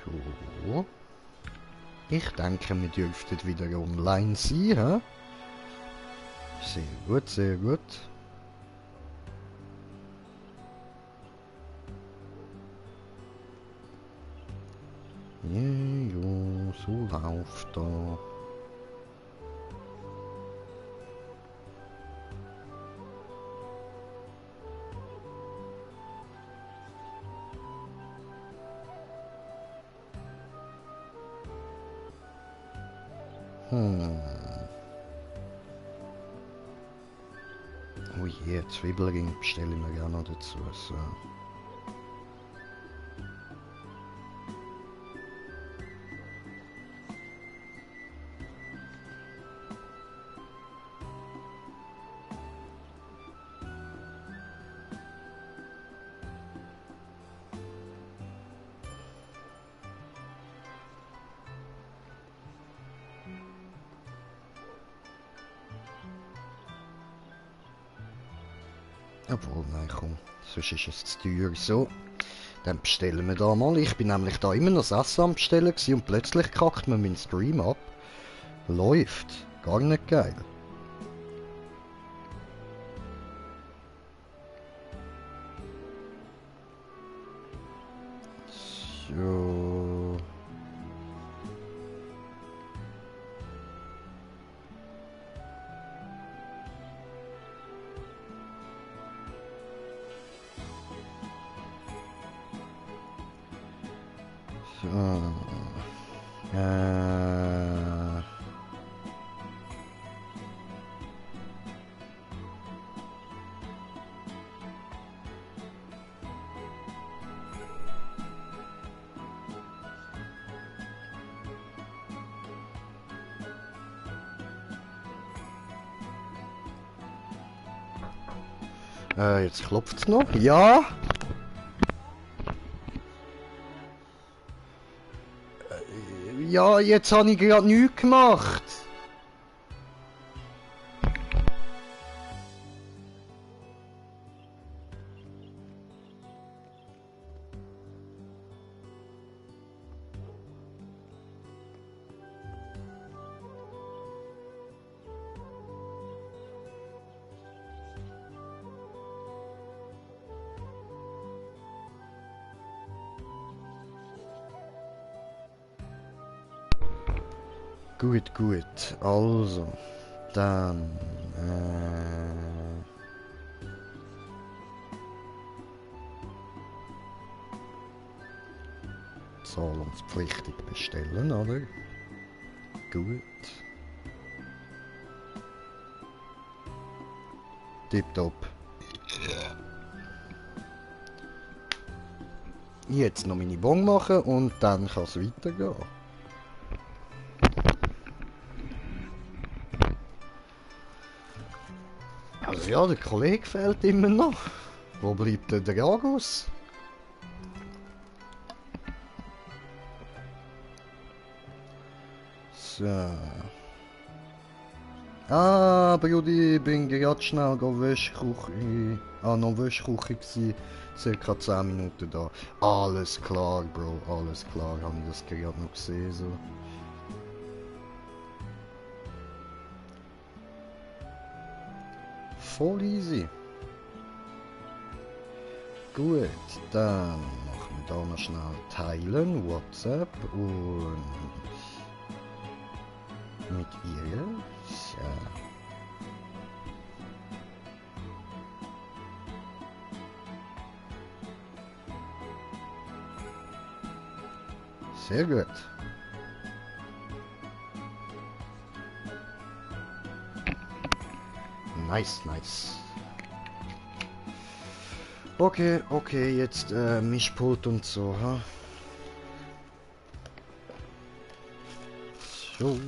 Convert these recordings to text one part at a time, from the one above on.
So. Ich denke, wir dürften wieder online sein, hä? Sehr gut, sehr gut. Ja, so läuft da. Oh je, Zwiebelring bestelle ich mir ja noch dazu. So. Obwohl, nein, komm, sonst ist es zu teuer. So, dann bestellen wir da mal. Ich bin nämlich da immer noch das Essen am Bestellen gewesen und plötzlich kackt mir mein Stream ab. Läuft. Gar nicht geil. So. So. Jetzt klopft's noch. Ja? Ja, jetzt habe ich gerade nichts gemacht. Gut, gut. Also, dann... zahlungspflichtig bestellen, oder? Gut. Tipptopp. Jetzt noch meine Bon machen und dann kann es weitergehen. Also ja, der Kollege fehlt immer noch. Wo bleibt denn der Agus? So. Ah, Brudi, ich bin gerade schnell Wäschküche. Noch Wäschküche gsi. Circa 10 Minuten da. Alles klar, Bro, alles klar. Habe ich das gerade noch gesehen, so. Voll easy. Gut, dann machen wir da noch schnell teilen, WhatsApp und mit ihr. So. Sehr gut. Nice, nice. Okay, okay, jetzt Mischpult und so, ha? So.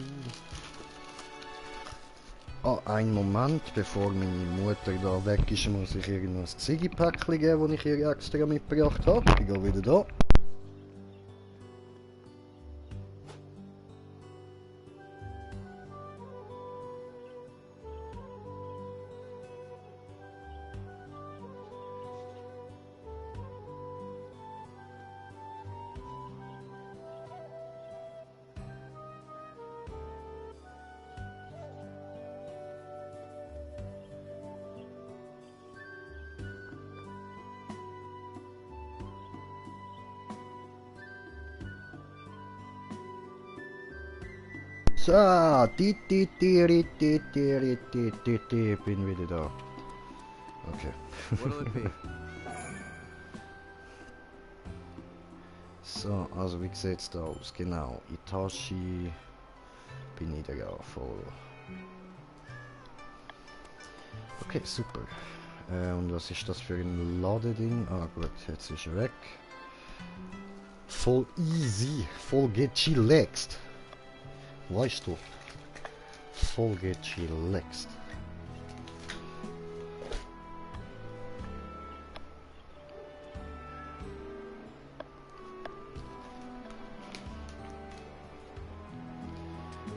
Ah, einen Moment, bevor meine Mutter da weg ist, muss ich ihr noch ein Ziggy-Päckchen geben, das ich ihr extra mitgebracht habe. Ich gehe wieder da. So, bin wieder da. Okay. What'll it be? So, also wie sieht's da aus? Genau, Itachi bin ich da voll. Okay, super. Und was ist das für ein Ladeding? Ah gut, jetzt ist er weg. Voll easy, voll gechillext. Weißt du? Voll gechillext.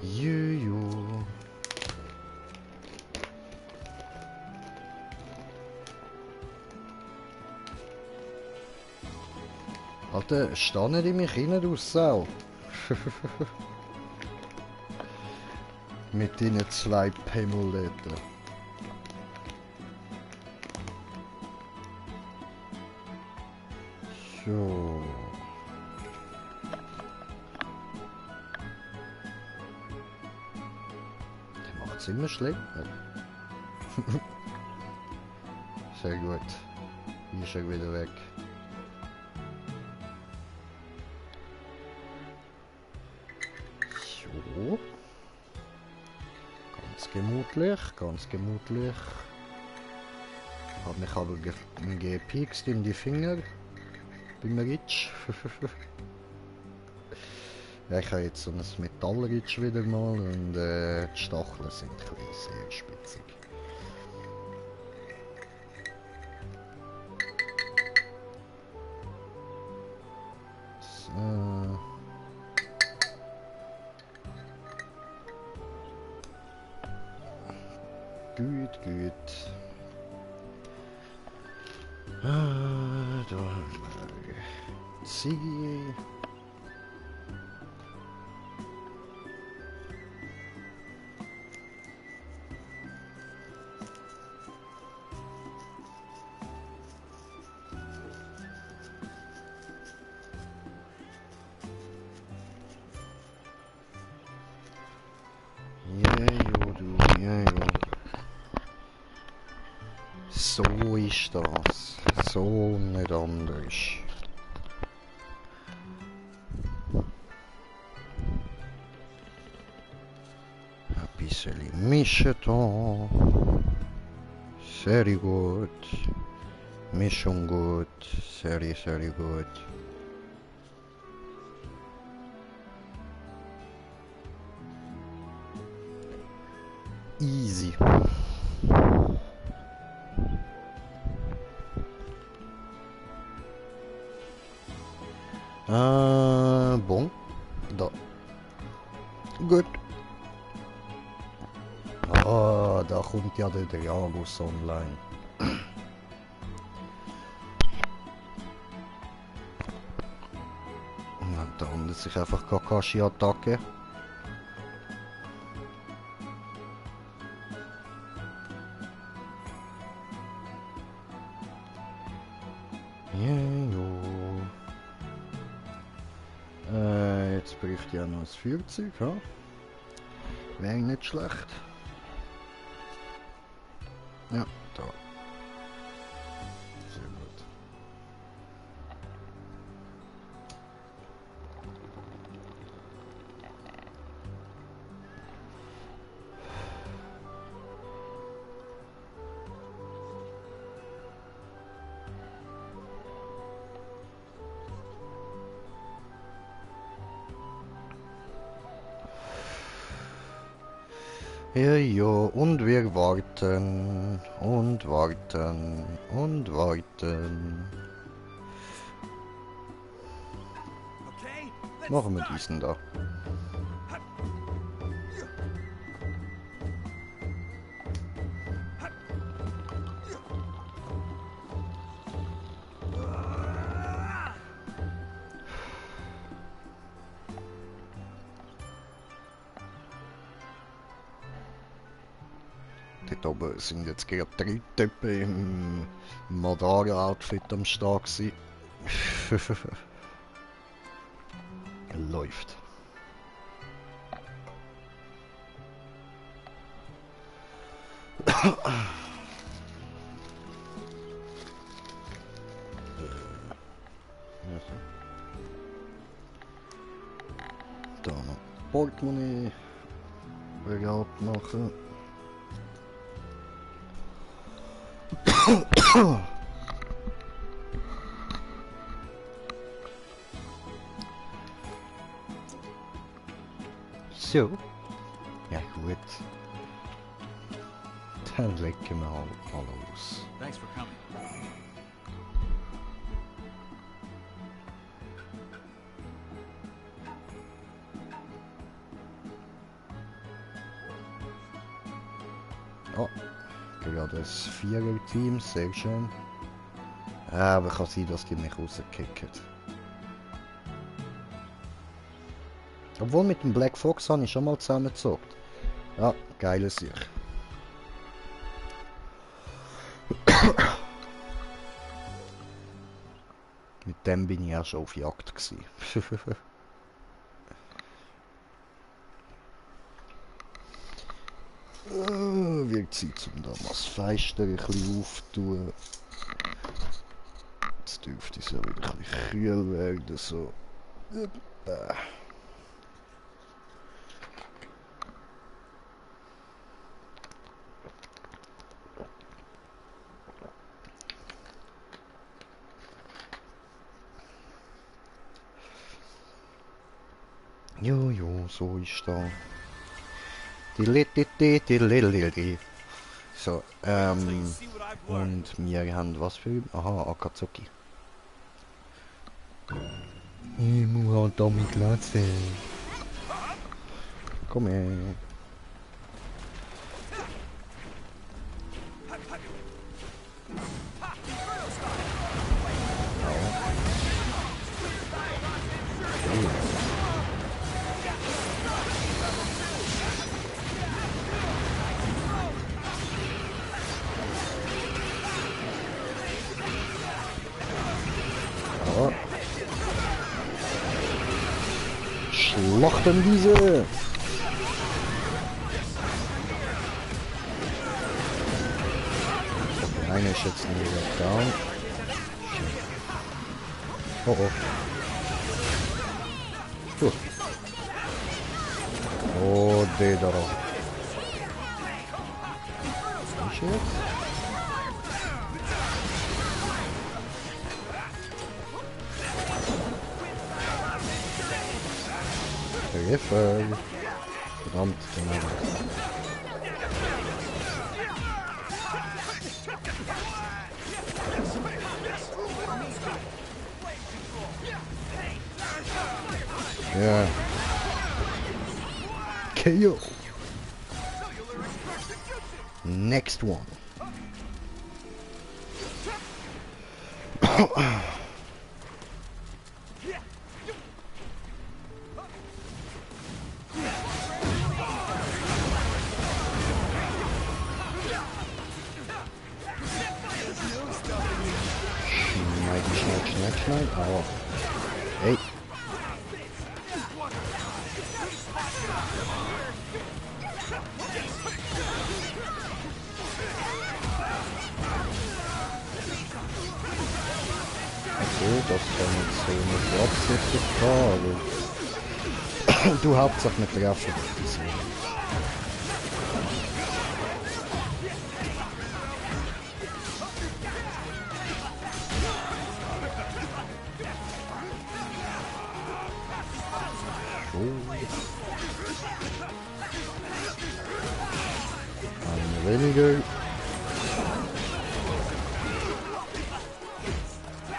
Juju. Alter, steh nicht in mich rein, du Sau. Mit deinen 2 Pemuletten. So. Der macht's immer schlecht. Sehr gut. Hier ist er wieder weg. So. Ganz gemütlich, ganz gemütlich. Hab mich aber gepikst in die Finger. Beim Ritsch. Ja, ich habe jetzt so ein Metallritsch wieder mal und die Stacheln sind ein bisschen sehr spitzig. So. Gut, gut. Da haben wir Ziggy. Ja, du, ja. So ist das. So nicht anders. Ein bisschen mischen da. Sehr gut. Mischung gut. Sehr, sehr gut. Easy. Bon. Da. Gut. Ah, da kommt ja der Dragus online. Und da handelt sich einfach Kakashi-Attacke. Jetzt bräuchte ich auch noch ein Feuerzeug, ja? Wäre nicht schlecht. Ja, da. Sehr gut. Ja, ja, und wir warten und warten und warten. Machen wir diesen da. Dort oben sind jetzt gerade 3 Typen im Madara-Outfit am Start gewesen. Läuft. Da noch Portemonnaie bereit machen. So. Ja gut. Dann legen wir mal los. Thanks for coming. Oh, gerade das Vierer-Team, sehr schön. Aber kann sein, dass die mich rauskicken. Obwohl mit dem Black Fox habe ich schon mal zusammengezockt. Ja, geile Sicht. Mit dem bin ich ja schon auf Jagd gewesen. Wird Zeit, um da mal das Fenster ein bisschen aufzutun. Jetzt dürfte es ja wieder ein bisschen kühl werden. So. Jojo, so ist da. So, und wir haben was für... Aha, Akatsuki. Ich muss halt damit lassen. Komm her. Schlachtenwiese! Der eine ist jetzt nicht down. Oh oh. Gut. Oh, der da. Was ist jetzt? Hilfe! Verdammt, genau. Ja. KO. Next one. Schnell. Aua. Hey. Okay, das kann jetzt so nicht absichtlich aber du Hauptsache nicht treffen. Weniger.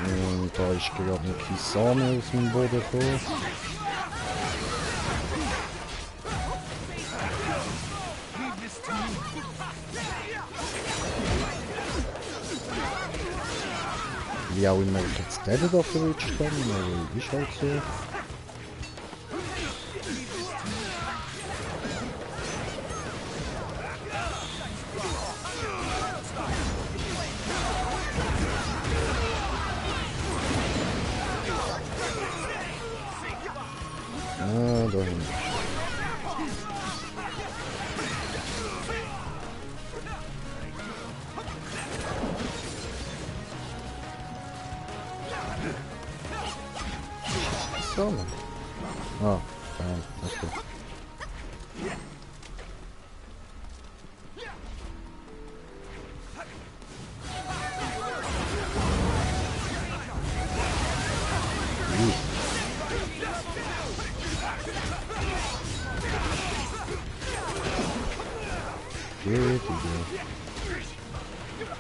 Und da ist gerade ein Kisame aus dem Boden gekommen. Wie auch immer ich jetzt den da verrutscht habe, aber ist halt so. Da hinten. gegangen? Ah, nein, okay.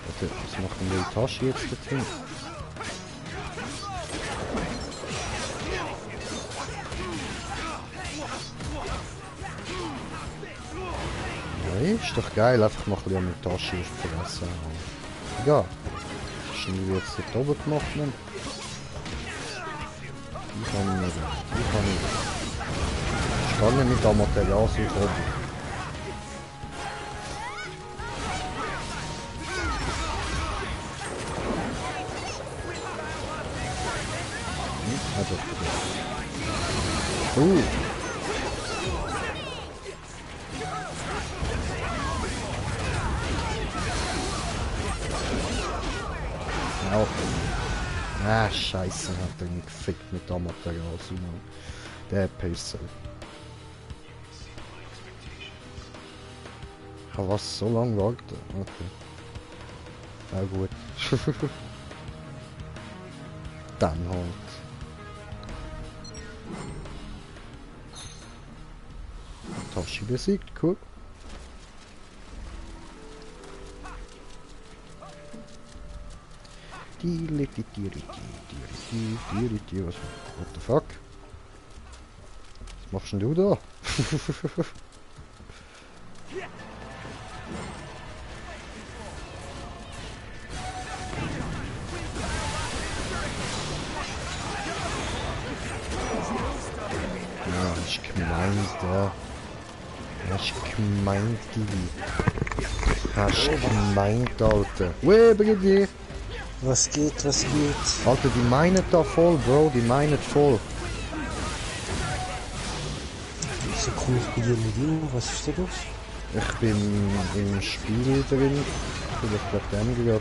Warte, was macht denn die Tasche jetzt dazu? Ja, ist doch geil, einfach mal ein bisschen mit der Tasche aufpressen. Ja, was wir jetzt dort oben gemacht haben. Die kann ich nicht. Die kann ich nicht. Ich kann nicht mit dem Material so oben. Auch. Ah, scheiße, hat er ihn gefickt mit dem Material. Der Pisser. Aber was, so lange warten? Okay. Ja gut. Dann halt. Tasche besiegt, cool. Was? What the fuck? Was machst denn du da? Ja, ich gemeint, da. Hast gemeint, Gigi. Hast gemeint, Alter. Ue, Brigadier. Was geht, was geht? Alter, die meinen da voll, Bro, die meinen voll. Wieso komme ich bei dir nicht rein? Was ist da los? Ich bin im Spiel drin. Ich glaube, dem gerade.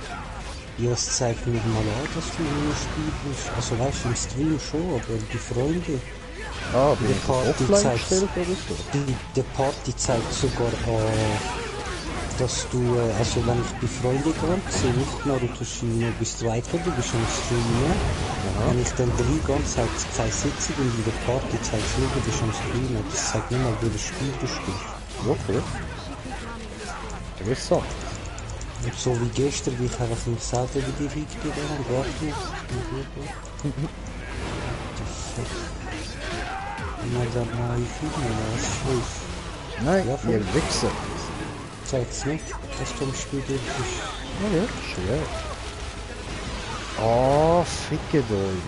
Ja, es zeigt mir mal an, dass du im Spiel bist. Also weißt du, im Stream schon, aber die Freunde. Ah, bin Die ich Party offline zeigt, gestellt oder so? die Party zeigt sogar dass du, also wenn ich bei Freunden gehe, sehe ich Naruto Shino bist du weiter, du bist am Streamen. Wenn ich dann reingehe, zeigt es keine Sitzung und in der Party zeigt es nur, du bist am Streamen. Das zeigt nicht mal, welches Spiel du spielst. Okay. Interessant. Und so wie gestern, wie ich einfach mich selber über die Riege habe, warte. Mal da mal Filme, was ist? Nein, Ja, voll. ihr Wichser. Zeigt's nicht, dass du am Spiel bist. Ja, ja, schwer. Oh, ficke euch.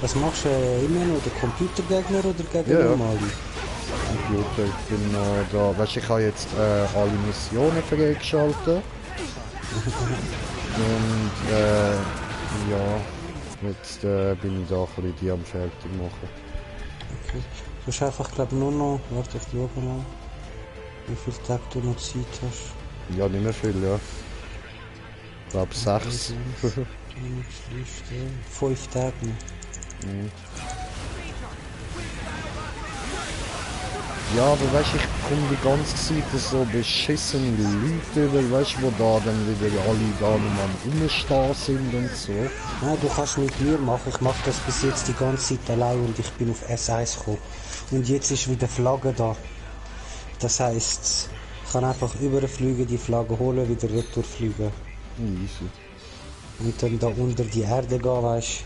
Was machst du immer noch? Der Computergegner oder gegen Ja, ja. normale? Computer, ich bin noch da. Weißt du, ich habe jetzt alle Missionen freigeschaltet. Und ja, jetzt bin ich da ein bisschen die am fertig machen. Okay. Du hast einfach, glaube nur noch, warte, ich schaue mal, wie viel Tage du noch Zeit hast. Ja, nicht mehr viel, ja. Ich glaube 6. 5 Tage noch. Mhm. Ja, aber weißt du, ich komme die ganze Zeit so beschissene Leute über, weißt du, wo da dann wieder alle da nochmal rumstehen sind und so. Nein, du kannst mit mir machen. Ich mache das bis jetzt die ganze Zeit allein und ich bin auf S1 gekommen. Und jetzt ist wieder Flagge da. Das heisst, ich kann einfach überfliegen, die Flagge holen, wieder retour fliegen. Easy. Und dann da unter die Erde gehen, weißt du.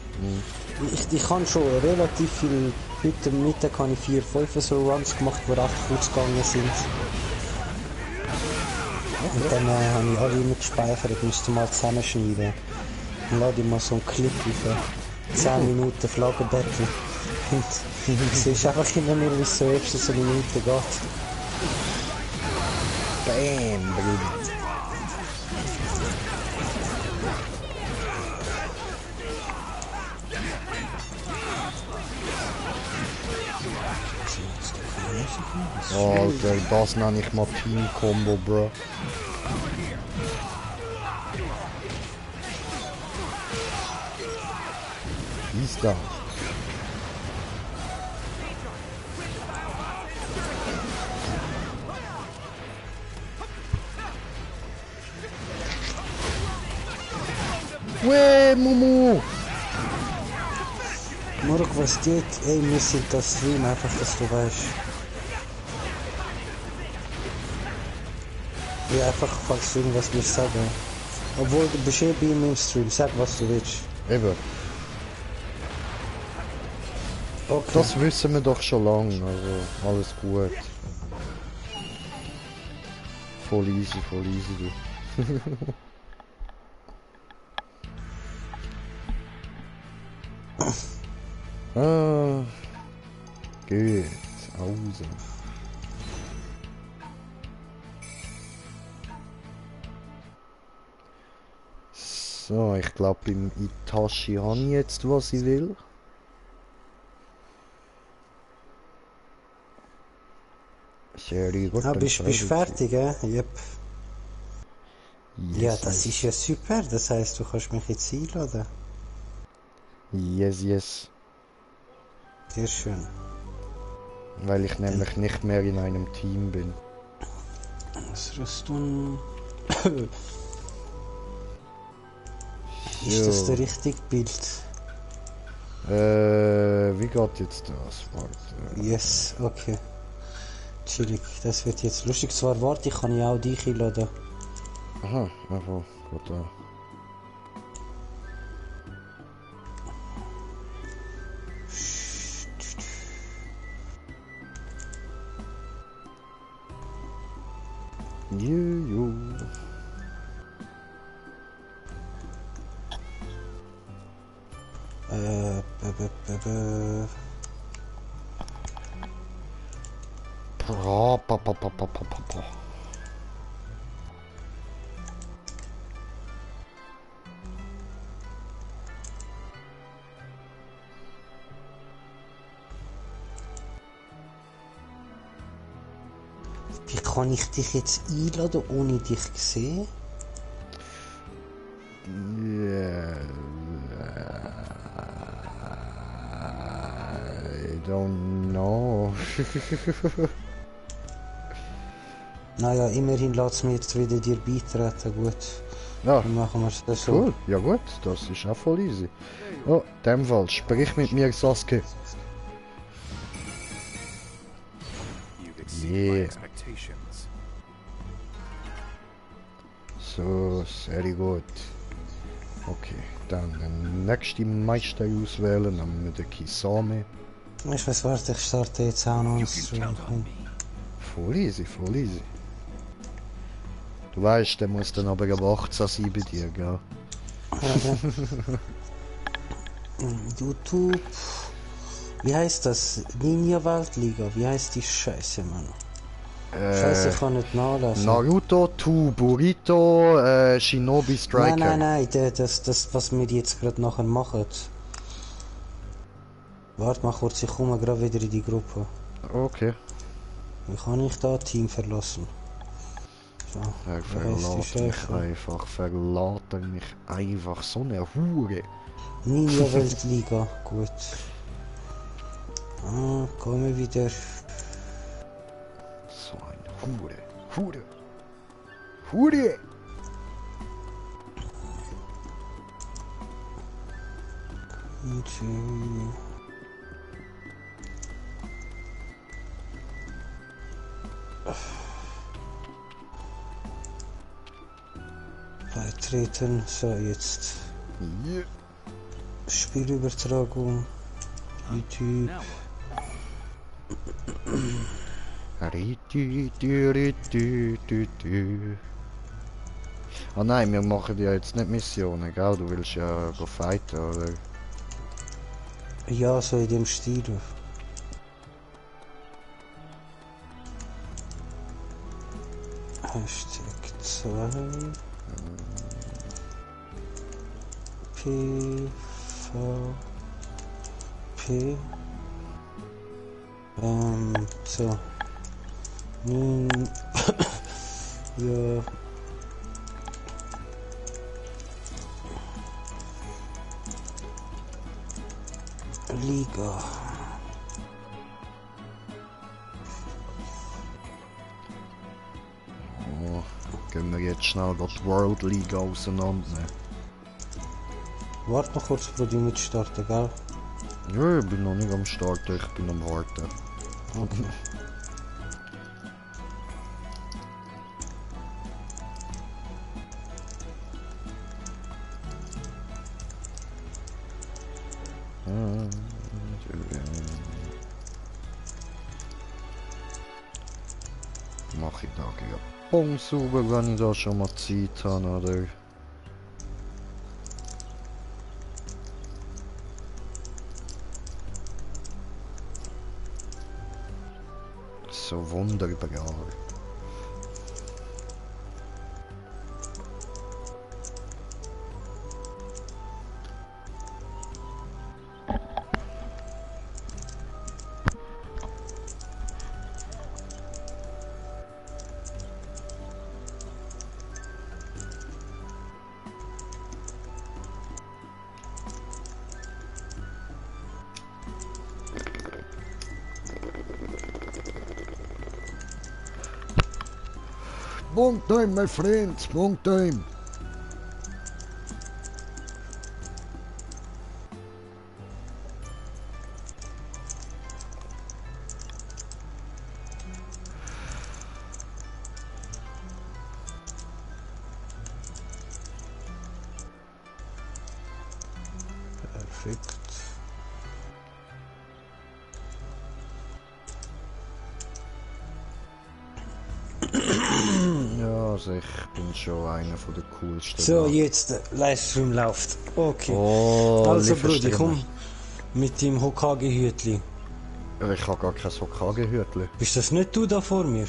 Ich kann schon relativ viel. Heute Mittag habe ich 4, 5 so Runs gemacht, die recht kurz gegangen sind. Und dann habe ich alle immer gespeichert, musste mal zusammenschneiden. Dann lade ich mal so einen Clip auf 10 Minuten Flaggenbattle. Und du siehst einfach immer nur, wie es so erst so eine Minute geht. Bam, Bruder. Alter, das nenne ich mal Team-Combo, bro. ist da. Weh, Mumu! Marok, was geht? Ey, wir sind das Stream, einfach, dass du weißt. Ja, einfach, falls du irgendwas willst sagen. Obwohl, du bist eh bei ihm im Stream, sag, was du willst. Eben. Okay. Das wissen wir doch schon lange, also alles gut. Voll easy, du. Ah, gut, also. So, ich glaube im Itachi habe ich jetzt, was ich will. Sehr gut. Ah, bist fertig, Yep. Yes, Ja, das ist ja super, das heisst, du kannst mich jetzt einladen. Yes. Sehr schön. Weil ich nämlich nicht mehr in einem Team bin. Was rüst du? Ist das der richtige Bild? Wie geht jetzt das? Warte. Yes, okay. Chillig, das wird jetzt lustig. Zwar warte, ich kann ja auch dich einladen. Aha, einfach, gut. Jo. Wie kann ich dich jetzt einladen, ohne dich zu sehen? I don't know. Naja, immerhin lässt mir jetzt wieder dir beitreten, gut. Ja, Dann machen wir es so. cool. Ja gut, das ist auch voll easy. Oh, in dem Fall, sprich mit mir, Sasuke. Yeah. So, sehr gut. Okay, dann den nächsten Meister auswählen, nehmen wir den Kisame. Ich weiß, warte, ich starte jetzt auch noch einen Stream. Voll easy. Du weißt, der muss dann aber wachsam sein bei dir, gell? YouTube. Wie heißt das? Ninja Weltliga. Wie heißt die Scheiße, Mann? Scheiße, ich kann nicht nachlassen. Naruto to Burrito Shinobi Striker. Nein, das, was wir jetzt gerade nachher machen. Warte mal kurz, ich komme gerade wieder in die Gruppe. Okay. Wie kann ich da Team verlassen? So, Verlate mich einfach, so eine Hure. Ninja Weltliga, gut. Ah, komme wieder. So eine Hure. Beitreten, so jetzt. Yeah. Spielübertragung. YouTube. Ah nein, wir machen ja jetzt nicht Missionen, gell? Du willst ja go fighten, oder? Ja, so in dem Stil. Hashtag 2 PvP so ja. Liga. Oh, gehen wir jetzt schnell die World League auseinander. Warte noch kurz, bevor du mit starten, gell? Ja, ich bin noch nicht am Starten, ich bin am Warten. Okay. Mach ich da gleich Bon sauber, wenn ich da schon mal Zeit habe, oder? So wunderbar. Long time, my friends, long time. Perfekt. Ja, also ich bin schon einer von der coolsten. So, da. jetzt der Livestream läuft. Okay. Oh, Also liebe Brudi, Stimme. komm mit dem Hokage-Hütli. Ich habe gar kein Hokage-Hütli. Bist das nicht du da vor mir?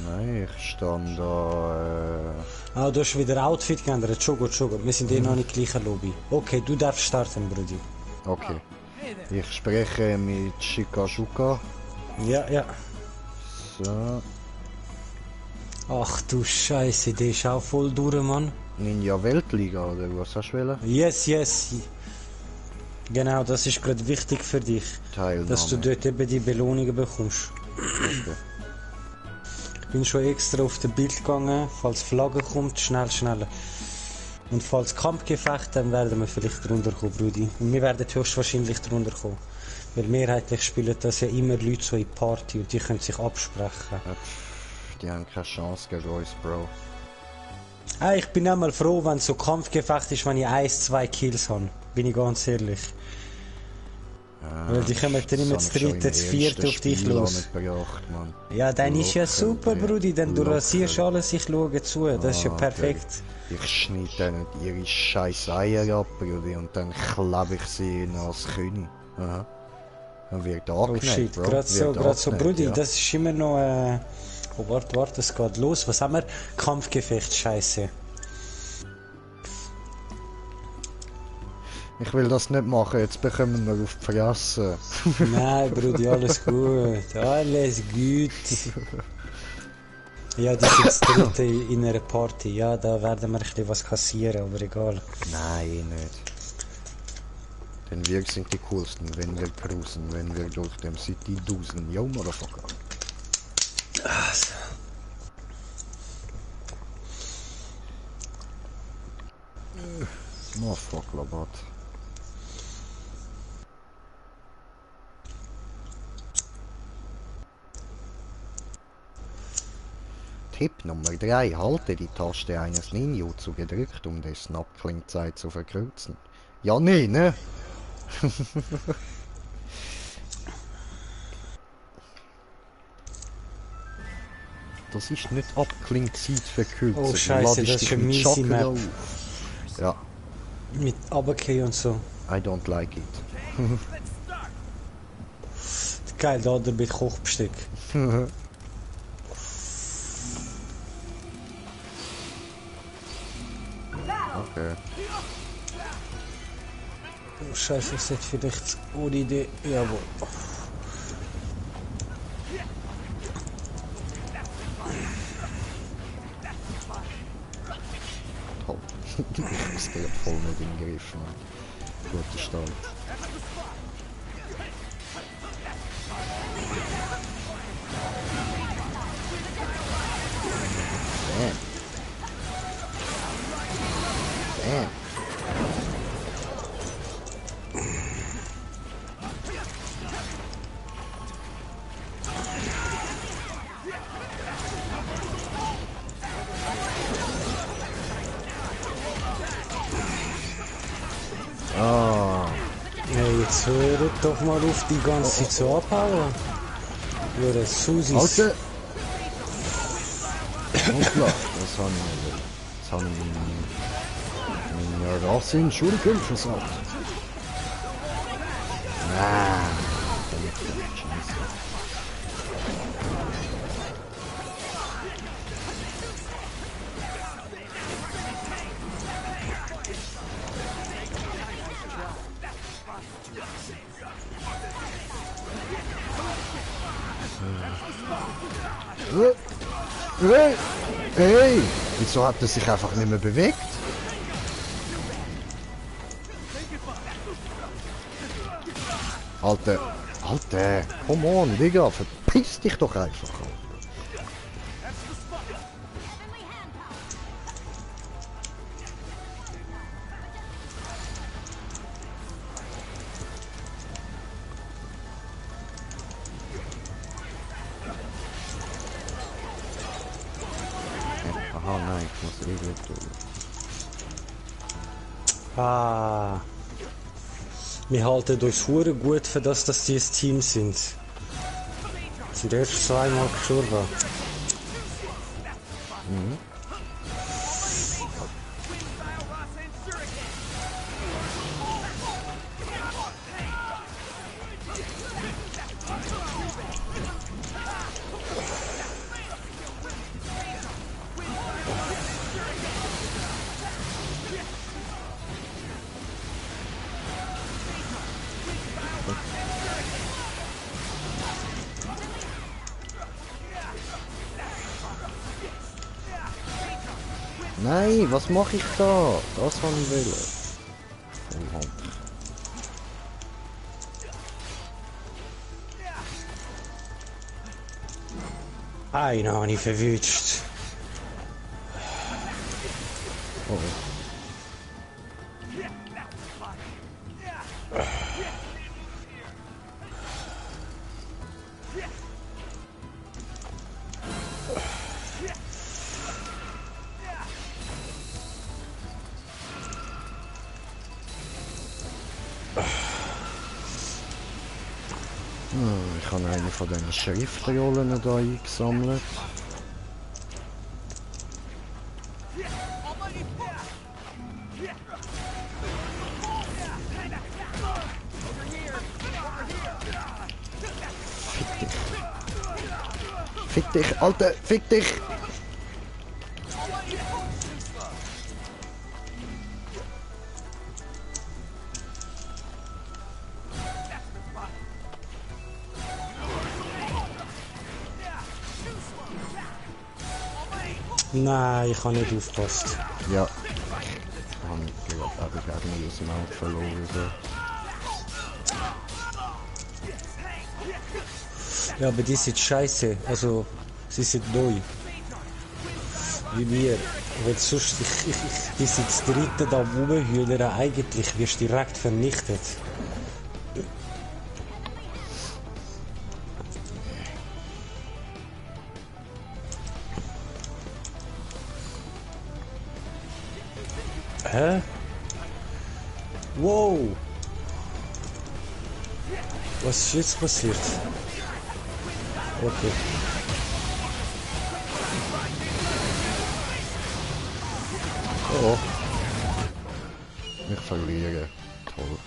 Nein, ich stand da. Ah, du hast wieder Outfit geändert. Jogo. Wir sind eh noch nicht gleicher Lobby. Okay, du darfst starten, Brudi. Okay. Ich spreche mit Shikashuka. Ja. So. Ach du Scheiße, der ist auch voll durch, Mann. Ninja Weltliga, oder was hast du wollen? Yes. Genau, das ist gerade wichtig für dich. Teilnahme. Dass du dort eben die Belohnungen bekommst. Okay. Ich bin schon extra auf das Bild gegangen, falls Flagge kommt, schnell. Und falls Kampfgefecht, dann werden wir vielleicht drunter kommen, Brudi. Und wir werden höchstwahrscheinlich drunter kommen. Weil mehrheitlich spielen das ja immer Leute so in Party und die können sich absprechen. Die haben keine Chance gegen uns, Bro. Ich bin einmal froh, wenn so Kampfgefecht ist, wenn ich 1-2 Kills habe. Bin ich ganz ehrlich. Weil die kommen dann immer das dritte, das vierte auf dich los. Ja, dann ist ja super, Brudi, denn du rasierst alles, ich schaue zu, das ist ja perfekt. Ich schneide denen ihre scheiß Eier ab, Brudi, und dann klebe ich sie in als König. Aha. Dann wird Oh angenäht, shit, Bro. gerade so, Wird Brudi, ja. das ist immer noch, oh, warte, es geht los, was haben wir? Kampfgefecht, scheiße. Ich will das nicht machen, jetzt bekommen wir auf die Fresse. Nein, Brudi, alles gut. Ja, die sind das dritte in einer Party. Ja, da werden wir ein bisschen was kassieren, aber egal. Nein, nicht. Denn wir sind die coolsten, wenn wir cruisen, wenn wir durch den City dusen. Yo, Motherfucker. Motherfucker, Labat. Tipp Nummer 3. Halte die Taste eines Ninjutsu gedrückt, um dessen Abklingzeit zu verkürzen. Ja, nee, ne? Das ist nicht Abklingzeit verkürzen. Oh, Scheiße, das ist eine miese Map. Ja, Mit Abakei und so. I don't like it. Geil, da der mit Kochbesteck. Okay. Oh, Scheiße, das ist vielleicht ohne Idee. Jawohl. Toll. Ich hab's gerade voll nicht im Griff, Mann. Guter Start. Damn. Ah. Hey, jetzt hört doch mal auf, die ganze Zeit zu abhauen. Würde Susis. Alter! Hoppla, das habe ich nicht. Das habe ich meine Rasse in Schulgrund versagt. Ah, Scheiße. Hey! Hey! Wieso hat er sich einfach nicht mehr bewegt? Alter! Alter! Come on, Digga! Verpiss dich doch einfach! Aha, nein, ich muss eh gut tun. Ah. Wir halten uns hure gut für das, dass die ein Team sind. Sind erst zweimal gestorben. Mhm. Nein, was mache ich da? Das habe ich wollen. Einen habe ich verwünscht. Oh. Ich habe eine von diesen Schriftrollen hier eingesammelt. Fick dich. Fick dich, Alter, fick dich! Nein, ich habe nicht aufgepasst. Ja. Ich habe nicht gehört, aber ich habe mich aus dem Auge verloren. So. Ja, aber die sind scheiße. Also, sie sind neu. Wie wir. Weil sonst, die sind das dritte da rumhühnern. Eigentlich wirst du direkt vernichtet. Hä? Wow! Was ist jetzt passiert? Okay. Oh. Ich verliere. Toll.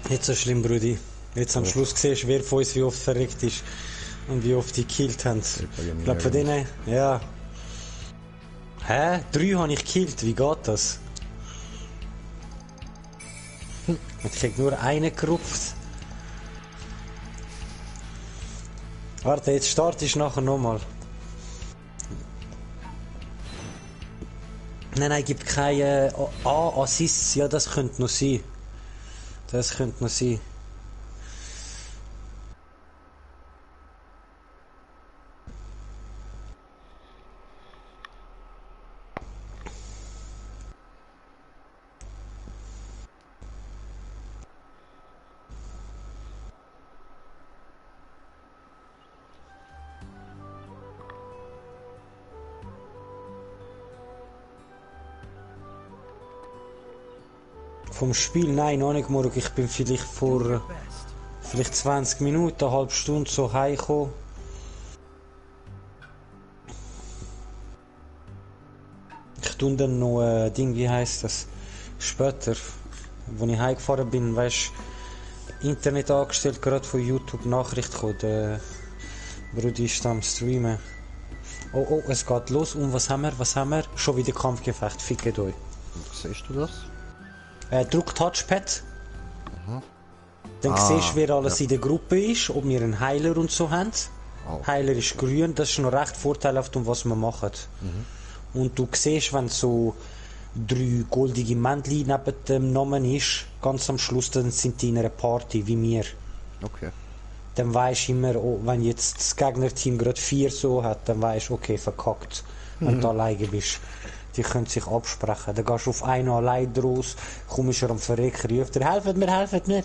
Nicht so schlimm, Brudi. Jetzt am Schluss siehst du, wer von uns wie oft verreckt ist und wie oft die gekillt haben. Ich glaube von denen, ja. Hä? 3 habe ich gekillt, wie geht das? Ich krieg nur einen gerupft. Warte, jetzt starte ich nachher nochmal. Nein, gibt keine Assists. Ja, das könnte noch sein. Das könnte noch sein. Vom Spiel? Nein, noch nicht morgen. Ich bin vielleicht vor 20 Minuten, eine halbe Stunde so heimgekommen. Ich tue dann noch Ding, wie heisst das? Später, als ich heimgefahren bin, weißt Internet angestellt, gerade von YouTube Nachricht gekommen. Der Bruder ist am Streamen. Oh, oh, es geht los. Und was haben wir? Schon wieder Kampfgefecht. Fickt euch. Siehst du das? Druck Touchpad. Dann siehst du, wer alles in der Gruppe ist, ob wir einen Heiler und so haben. Oh. Heiler ist grün, das ist noch recht vorteilhaft, um was wir machen. Und du siehst, wenn so 3 goldige Männchen neben dem Namen ist, ganz am Schluss, dann sind die in einer Party, wie wir. Okay. Dann weisst du immer, oh, wenn jetzt das Gegnerteam gerade 4 so hat, dann weisst du, okay, verkackt, wenn du alleine bist. Die können sich absprechen. Dann gehst du auf einen allein draus, kommst du am Verrecken, ruft er, helft mir.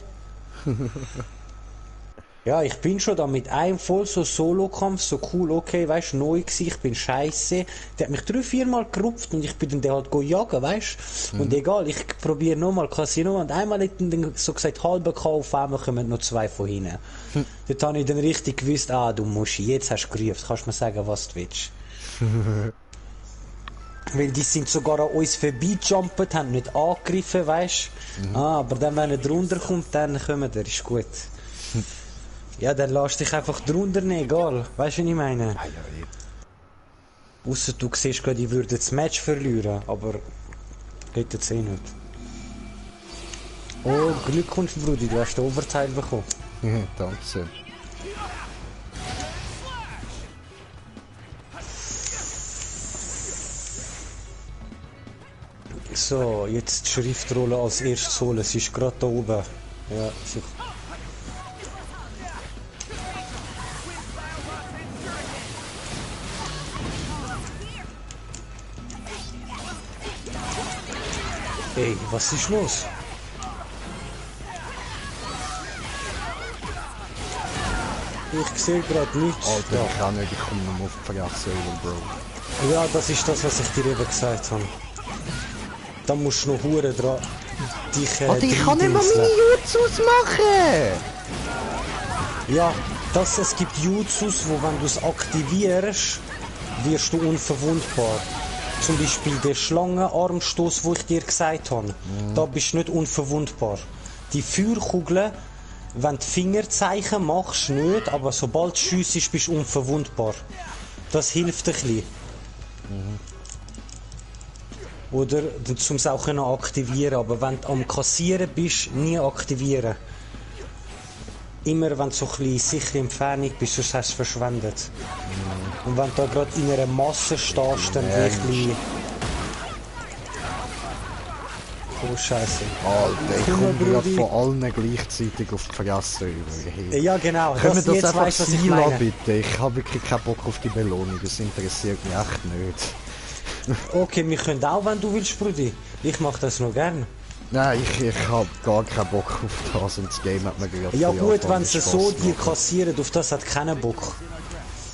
Ja, ich bin schon da mit einem voll so Solo-Kampf, so cool, okay, weißt du, neu gewesen, ich bin scheiße. Der hat mich 3-4 Mal gerupft und ich bin dann halt jagen, weißt du. Und egal, ich probiere nochmal, Casino, und einmal hat er dann so gesagt, halber K, auf einmal kommen noch 2 von hinten. Dort habe ich dann richtig gewusst, du musst, jetzt hast du gerufen, kannst mir sagen, was du willst. Weil die sind sogar an uns vorbeijumpt, haben nicht angegriffen, weißt du. Aber dann, wenn er drunter kommt, dann kommt er, ist gut. Ja, dann lass dich einfach drunter nehmen, egal. Weißt du, was ich meine? Ausser du siehst gerade, ich würde das Match verlieren, aber geht jetzt eh nicht. Oh, Glückwunsch, Brudi, du hast den Overteil bekommen. Danke sehr. So, jetzt die Schriftrolle als erstes holen, sie ist gerade da oben. Ja, sie... Ey, was ist los? Ich sehe gerade nichts. Alter, ich kann nicht, ich komme noch auf die Fresse, Bro. Ja, das ist das, was ich dir eben gesagt habe. Da musst du noch hure dran. Dich, ich kann nicht mal meine Jutsus machen! Ja, es gibt Jutsus, wo wenn du es aktivierst, wirst du unverwundbar. Zum Beispiel der Schlangenarmstoß, wo ich dir gesagt habe. Da bist du nicht unverwundbar. Die Feuerkugeln, wenn du Fingerzeichen machst, nicht, aber sobald du schiessest, bist du unverwundbar. Das hilft ein bisschen. Oder um es auch aktivieren, aber wenn du am Kassieren bist, nie aktivieren. Immer wenn du so ein bisschen sichere Entfernung bist, sonst hast du es verschwendet. Und wenn du da gerade in einer Masse stehst, dann wirklich... Oh Scheiße. Alter, ich komme gerade von allen gleichzeitig auf die Fresse über. Ja genau, Können wir das jetzt einfach weißt, was ich sein meine. lassen, bitte? Ich habe wirklich keinen Bock auf die Belohnung, das interessiert mich echt nicht. Okay, wir können auch, wenn du willst, Brudi. Ich mache das noch gern. Nein, ich habe gar keinen Bock auf das und das Game hat mir gerade Ja von gut, Anfang wenn an sie Spaß so dir gemacht. kassieren, auf das hat keinen Bock.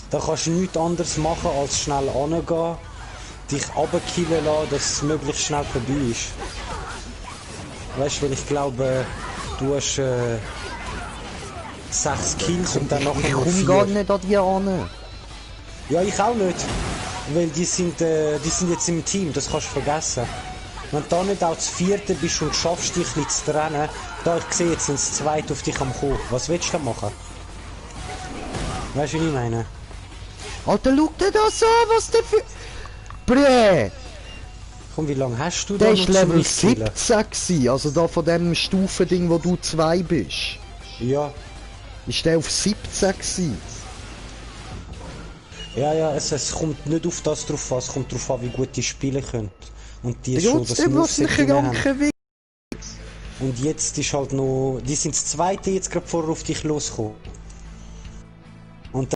Da kannst du nichts anderes machen, als schnell angehen, dich runterkillen lassen, dass es möglichst schnell vorbei ist. Weißt du, weil ich glaube, du hast 6 Kills und dann Ich nachher noch komme gar 4. nicht an die an. Ja, ich auch nicht. Weil die sind jetzt im Team, das kannst du vergessen. Wenn du da nicht auch das 4. bist und schaffst, dich ein bisschen zu trennen, da ich sehe, jetzt sind das 2 auf dich am Kommen. Was willst du da machen? Weißt du, wie ich meine? Alter, schau dir das an, was der für... Brä! Komm, wie lange hast du da Der noch ist zum Level mich killen? 17 gewesen, also da von dem Stufending, wo du 2 bist. Ja. Ist der auf 17 gewesen. Ja, ja, es kommt nicht auf das drauf an, es kommt drauf an, wie gut die spielen können. Und die schon das Trotzdem, was ein Moveset haben. kranker Weg. Und jetzt ist halt noch, die sind das 2. jetzt gerade vorher auf dich losgekommen. Und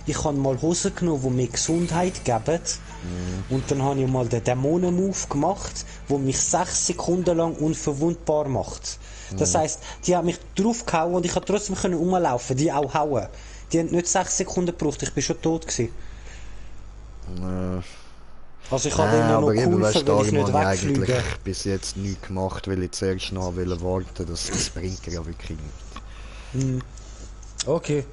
ich habe mal Hosen genommen, die mir Gesundheit geben. Und dann habe ich mal den Dämonen-Move gemacht, der mich 6 Sekunden lang unverwundbar macht. Das heisst, die haben mich draufgehauen und ich konnte trotzdem rumlaufen, die auch hauen. Die haben nicht 6 Sekunden gebraucht, ich bin schon tot gewesen. Also ich habe immer noch aber eben, cool, weißt, weil ich darum nicht habe ich wegfliege. eigentlich bis jetzt nichts gemacht, weil ich zuerst noch warten. Das bringt ja wirklich nichts. Okay.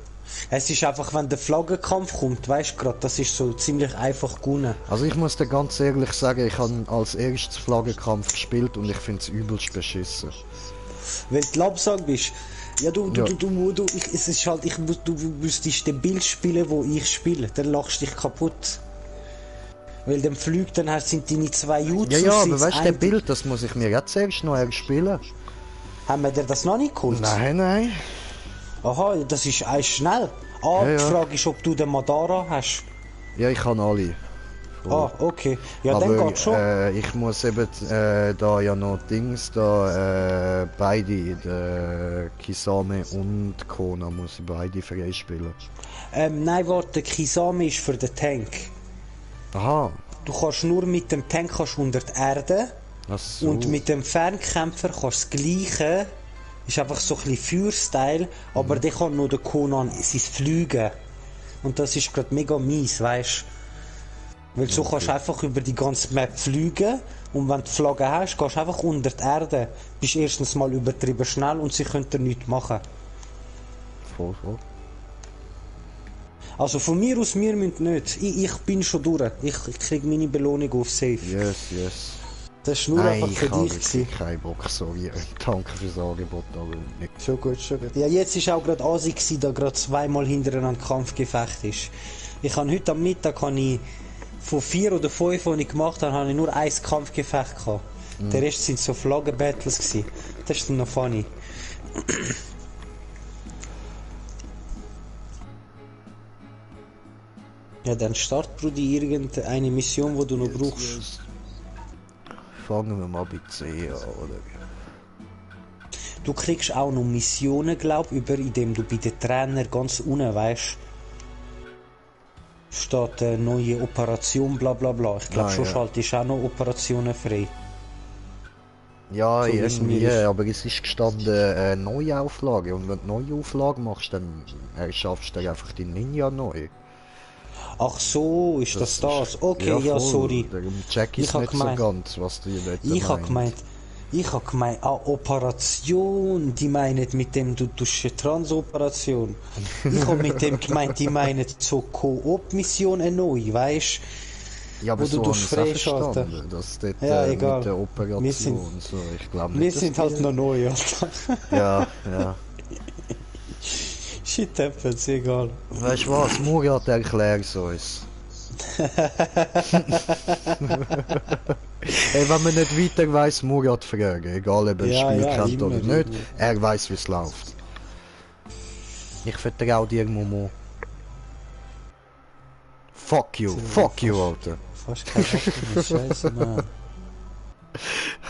Es ist einfach, wenn der Flaggenkampf kommt, weißt du gerade, das ist so ziemlich einfach gewonnen. Also ich muss dir ganz ehrlich sagen, ich habe als erstes Flaggenkampf gespielt und ich finde es übelst beschissen. Weil du Labsag bist. Ja, Ja. es ist halt, du müsstest den Bild spielen, wo ich spiele. Dann lachst du dich kaputt. Weil dem Flüg dann sind deine zwei Ja, Jutsus. ja, aber weißt du, der Bild, das muss ich mir jetzt zuerst noch erspielen. Haben wir dir das noch nicht geholt? Nein, nein. Aha, das ist eigentlich schnell. Ah, Ja, die ja. Frage ist, ob du den Madara hast. Ja, ich kann alle. Ah, okay. Ja, dann Aber geht's schon. ich muss eben da ja noch Dings da, beide, Kisame und Kona muss ich beide freispielen. Nein, warte, Kisame ist für den Tank. Aha. Du kannst nur mit dem Tank unter die Erde. Ach so. Und mit dem Fernkämpfer kannst du das Gleiche. Ist einfach so ein bisschen Feuerstyle, aber der kann nur der Conan sein Fliegen. Und das ist gerade mega mies, weißt du? Weil so kannst du einfach über die ganze Map fliegen und wenn du die Flagge hast, gehst du einfach unter die Erde. Bist erstens mal übertrieben schnell und sie können dir nichts machen. Voll. Also von mir aus, wir müssen nicht. Ich bin schon durch. Ich krieg meine Belohnung auf Safe. Yes. Das war nur Nein, einfach für ich habe dich. gewesen. wirklich keinen Bock, sorry. Danke fürs Angebot, aber nicht. Schon gut. Ja, jetzt ist auch gerade Asi gewesen, da gerade zweimal hintereinander Kampfgefecht ist. Ich habe heute am Mittag von 4 oder 5, die ich gemacht habe, ich nur ein Kampfgefecht gehabt. Der Rest sind so Flaggen-Battles gewesen. Das ist dann noch funny. Ja, dann start, Brudi, irgendeine Mission, die du noch brauchst. Fangen wir mal bei C an, oder? Du kriegst auch noch Missionen, glaub ich, indem du bei den Trainer ganz unten weißt, steht neue Operation, bla bla bla. Ich glaube, schon ja. schaltest auch noch Operationen frei. Ja, So wie es mir irgendwie, ist. aber es ist gestanden Neuauflage. Und wenn du Neuauflage machst, dann schaffst du einfach die Ninja neu. Ach so, ist das? Okay, ja, voll. sorry. Darum check ich Ich hab nicht so gemeint- ganz, was die dort Ich hab meinen. gemeint, Operation, die meinen mit dem du tust eine Transoperation. Ich hab mit dem gemeint, die meinen so Koop-Missionen neu, weißt Ja, aber wo du so habe ich es auch durchfreischalten. verstanden, dass dort Ja, egal. mit der Operation Wir sind- und so, ich glaube wir nicht, sind halt noch neu, Alter. Ja. Shit happens, egal. Weißt du was, Murat erklär's uns. Ey, wenn man nicht weiter weiss, Murat fragen, egal ob er das Ja, Spiel ja, kennt immer, oder nicht, immer. er weiss wie es läuft. Ich vertraue dir, Momo. Fuck you, Alter. Fast kein Hoffnung, Scheiße, Mann.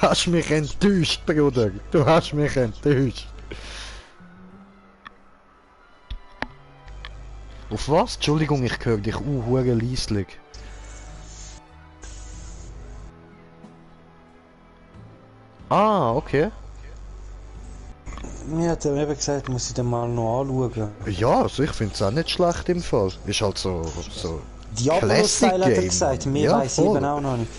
Hast mich enttäuscht, Bruder. Du hast mich enttäuscht. Auf was? Entschuldigung, ich höre dich hure leislich. Ah, okay. Mir hat er eben gesagt, muss ich den mal noch anschauen. Ja, also ich finde es auch nicht schlecht im Fall. Ist halt so Diablo-Style hat er Game, gesagt, Mann. mehr Ja, weiss ich voll. eben auch noch nicht.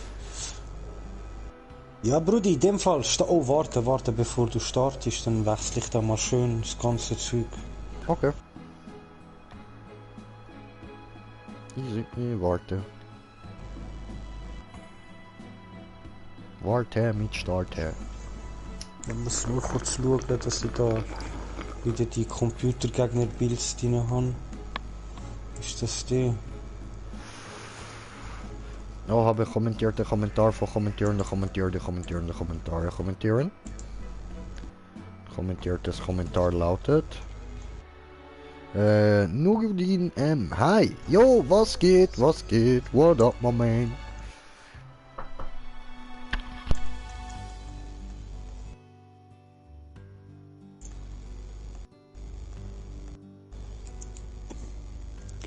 Ja, Brudi, in dem Fall, oh, warte, bevor du startest, dann wechsle ich da mal schön das ganze Zeug. Okay. Easy, warte. Warte mit Starten. Ich muss nur kurz schauen, dass ich da wieder die Computergegner-Builds drin habe. Ist das die? Oh, habe kommentiert de Kommentar von kommentieren. Kommentiertes Kommentar lautet. Nurdin M. Hi, yo, was geht? What up, my man?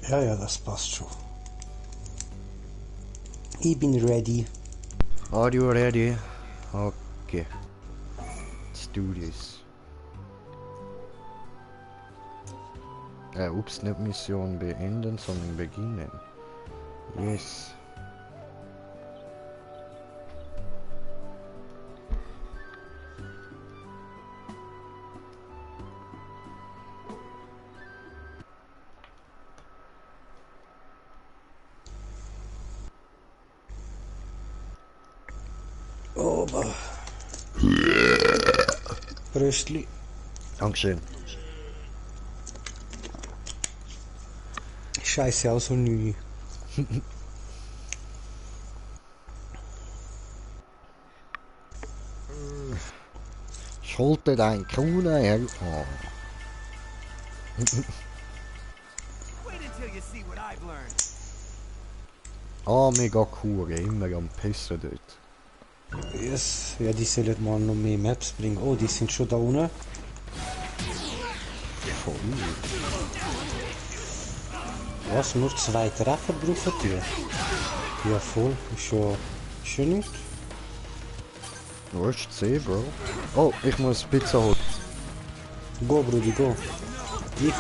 Ja, das passt schon. Ich bin ready. Are you ready? Okay. Let's do this. Ups, nicht Mission beenden, sondern beginnen. Yes. oben. Röstli. Dankeschön. Scheiße, auch so neu. Schulte dein Krone her. Oh. Wait until you see what I've learned. Ah, mega cool, immer am Pissen dort. Yes. Ja, die sollen mal noch mehr Maps bringen. Oh, die sind schon da unten. Voll. Was? Nur 2 Treffer brauchen die? Ja, voll. Ist schon nicht. Wo ist die See, Bro? Oh, ich muss Pizza holen. Go, Brudi, go. Ich